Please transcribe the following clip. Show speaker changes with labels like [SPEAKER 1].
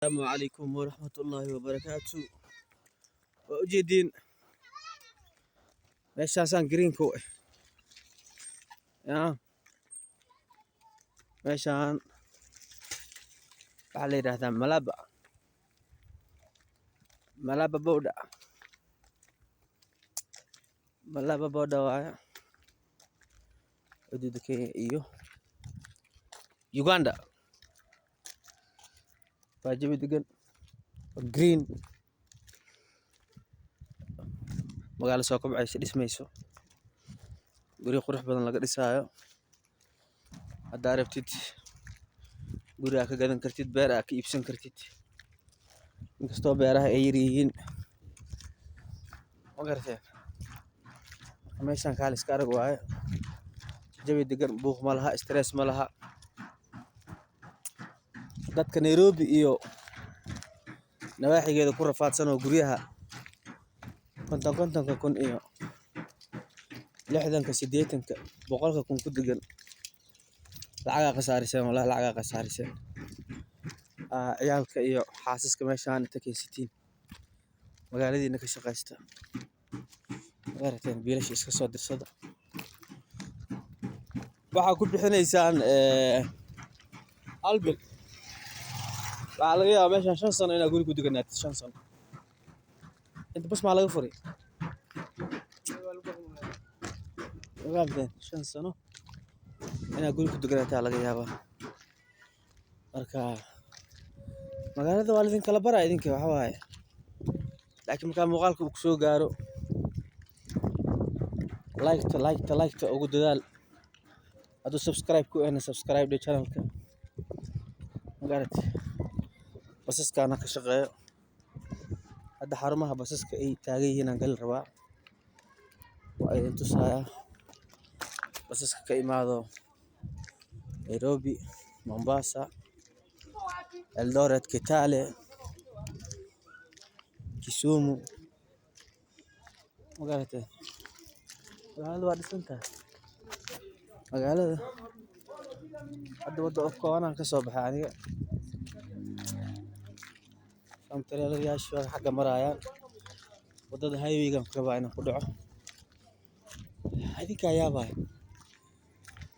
[SPEAKER 1] السلام عليكم ورحمة الله وبركاته. وأجدين ليش عشان جرين كوي يا مشان علي هذا ملابا بودا وايا ودي دكي إيو يوغندا فاجبي دقن جرين magaalo soo kobcaysa dhismayso guri qurux badan laga dhisaayo hadda rabtid guri aad ka gadan kartid beer aad ka iibsan kartid inkastoo beeraha ay yar yihiin ma garateen meeshan kaalis ka arag waaye jawi degan buuq ma laha stress ma laha dadka Nairobi iyo nawaaxigeeda ku rafaadsan oo guryaha kontonka kun iyo 60ka 80ka 100ka kun ku degan lacaga qasaariseen wallahi lacaga qasaariseen ciyaalka iyo xaasaska meeshaan takaysitiin magaaladiina ka shaqaysta garateen biilasha iska soo dirsada waxa ku bixinaysaan albil waxa laga yaabaa meeshaan 5 sano inaad guri ku deganaatid 5 sano inta bas ma laga furay وقابلين 5 سنة أنا أقول لك دقيقة على جيابها مركا مقالة والدين كلا برا يدين كوا حواي لكن مكان مقالك بكسو قارو لايك أقول دال أدو سبسكرايب كو أنا سبسكرايب دي channel كا مقالة بسس كأنا كشغال هذا حرمها بسس كأي تاجي هنا قل ربع وأيضا تسايا بس كإمادو نيروبي مومباسا الدورة كيتالي كيسومو مقالته مقالة وادي سنتا مقالة هذا وضع أفكار أنا كسب حالي كم ترى الرياش حق مرايا وضد هاي ويجم كباينا كدعة هذه كيا باي